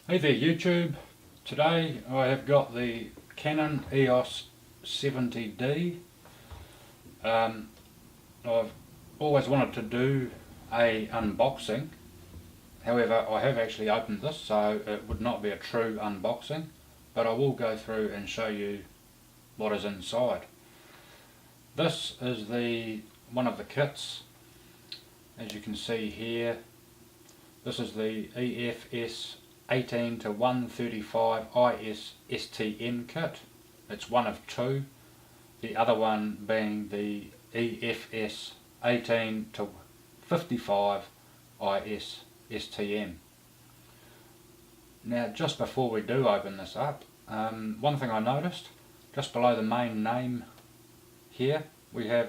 Hey there YouTube, today I have got the Canon EOS 70D. I've always wanted to do a unboxing, however I have actually opened this, so it would not be a true unboxing, but I will go through and show you what is inside. This is one of the kits. As you can see here, this is the EFS 18 to 135 IS STM kit. It's one of two, the other one being the EFS 18 to 55 IS STM. Now just before we do open this up, one thing I noticed, just below the main name here we have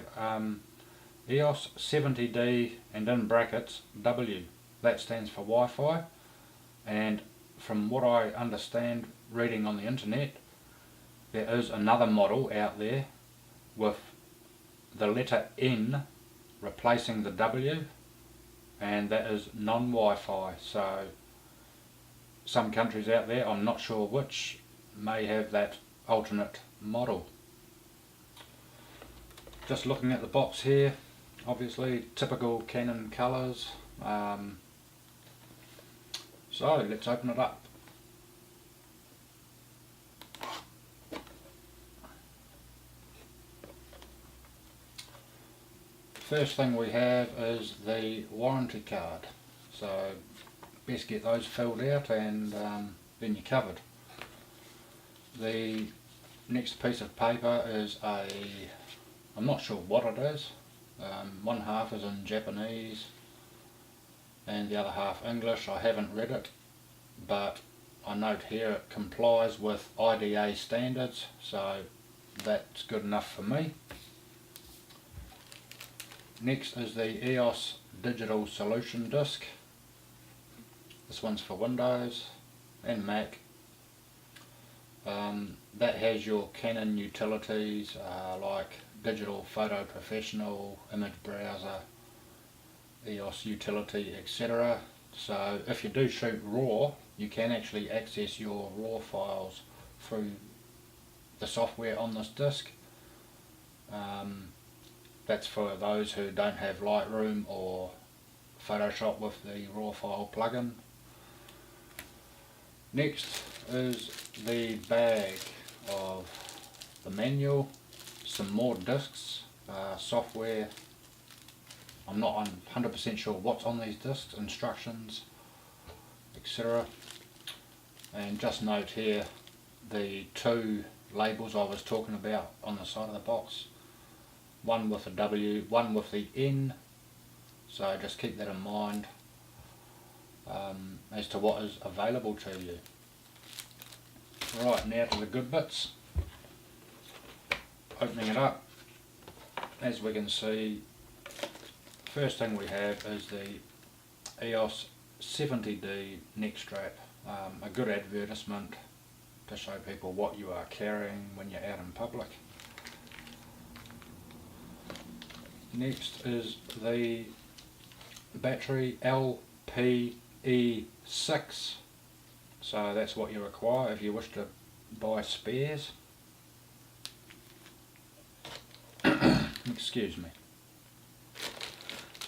EOS 70D and in brackets W. That stands for Wi-Fi. And from what I understand reading on the internet, there is another model out there with the letter N replacing the W, and that is non-Wi-Fi. So some countries out there, I'm not sure which, may have that alternate model. Just looking at the box here, obviously typical Canon colours. So let's open it up. First thing we have is the warranty card. So best get those filled out and then you're covered. The next piece of paper is I'm not sure what it is. One half is in Japanese and the other half English. I haven't read it, but I note here it complies with IDA standards, so that's good enough for me. Next is the EOS Digital Solution Disc. This one's for Windows and Mac. That has your Canon utilities like Digital Photo Professional, Image Browser, EOS utility, etc. So if you do shoot RAW, you can actually access your RAW files through the software on this disc. That's for those who don't have Lightroom or Photoshop with the RAW file plugin. Next is the bag of the manual, some more discs, software. I'm not 100% sure what's on these discs, instructions, etc. And just note here the two labels I was talking about on the side of the box. One with the W, one with the N. So just keep that in mind as to what is available to you. Right, now to the good bits. Opening it up, as we can see, first thing we have is the EOS 70D neck strap, a good advertisement to show people what you are carrying when you're out in public. Next is the battery LPE6, so that's what you require if you wish to buy spares. Excuse me.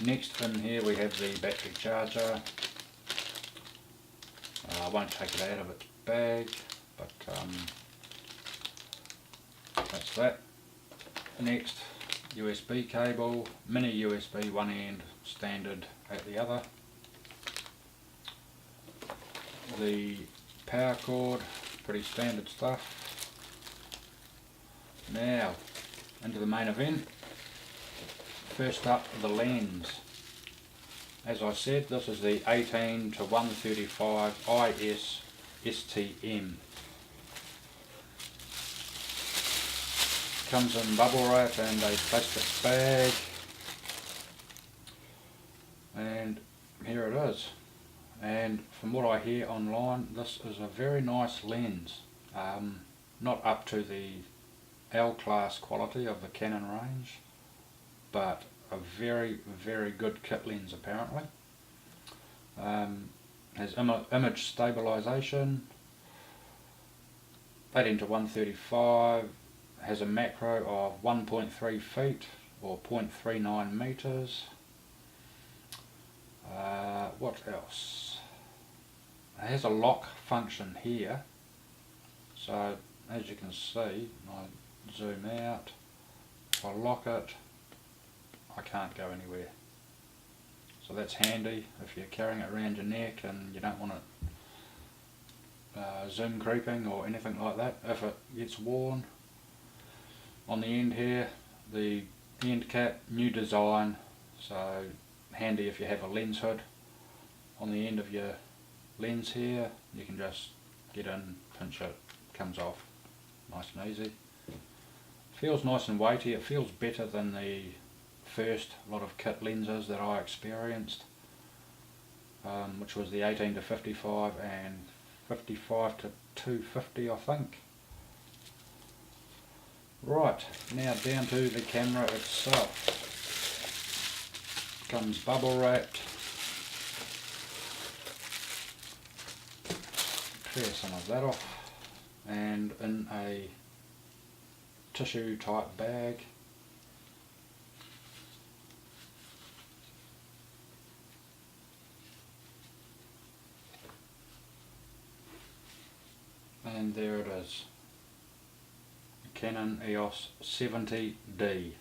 Next in here we have the battery charger. I won't take it out of its bag, but that's that. Next, USB cable, mini USB one end, standard at the other. The power cord, pretty standard stuff. Now, into the main event. First up, the lens. As I said, this is the 18 to 135 IS STM. Comes in bubble wrap and a plastic bag. And here it is. And from what I hear online, this is a very nice lens. Not up to the L-class quality of the Canon range, but a very, very good kit lens apparently. Has image stabilization, 18:135, has a macro of 1.3 feet or 0.39 meters. What else? It has a lock function here, so as you can see, I zoom out, if I lock it, I can't go anywhere. So that's handy if you're carrying it around your neck and you don't want it zoom creeping or anything like that. If it gets worn, on the end here, the end cap, new design, so handy if you have a lens hood. On the end of your lens here, you can just get in, pinch it, comes off, nice and easy. Feels nice and weighty. It feels better than the first lot of kit lenses that I experienced, which was the 18:55 and 55:250, I think. Right, now down to the camera itself. Comes bubble wrapped. Clear some of that off, and in a tissue type bag. And there it is, Canon EOS 70D.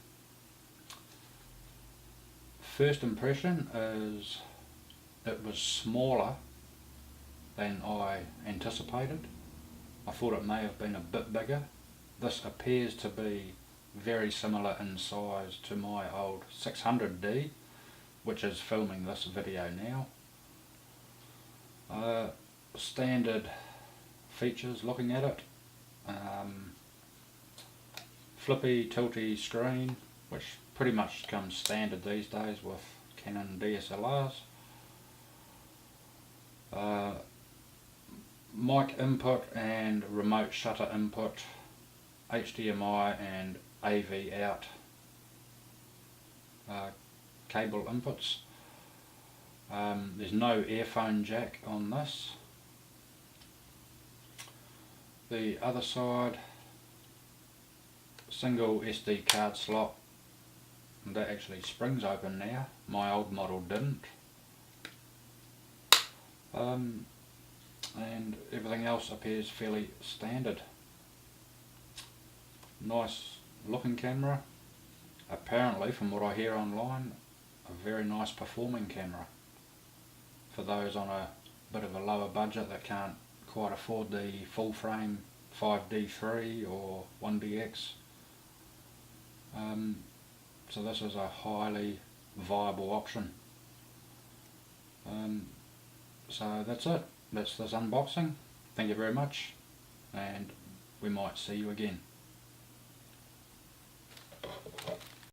First impression is it was smaller than I anticipated. I thought it may have been a bit bigger. This appears to be very similar in size to my old 600D, which is filming this video now. Standard features looking at it. Flippy, tilty screen, which pretty much comes standard these days with Canon DSLRs. Mic input and remote shutter input, HDMI and AV out cable inputs. There's no earphone jack on this. The other side, single SD card slot, and that actually springs open now. My old model didn't. And everything else appears fairly standard. Nice looking camera. Apparently, from what I hear online, a very nice performing camera for those on a bit of a lower budget that can't quite afford the full frame 5D3 or 1DX. So this is a highly viable option. So that's it. That's this unboxing. Thank you very much, and we might see you again.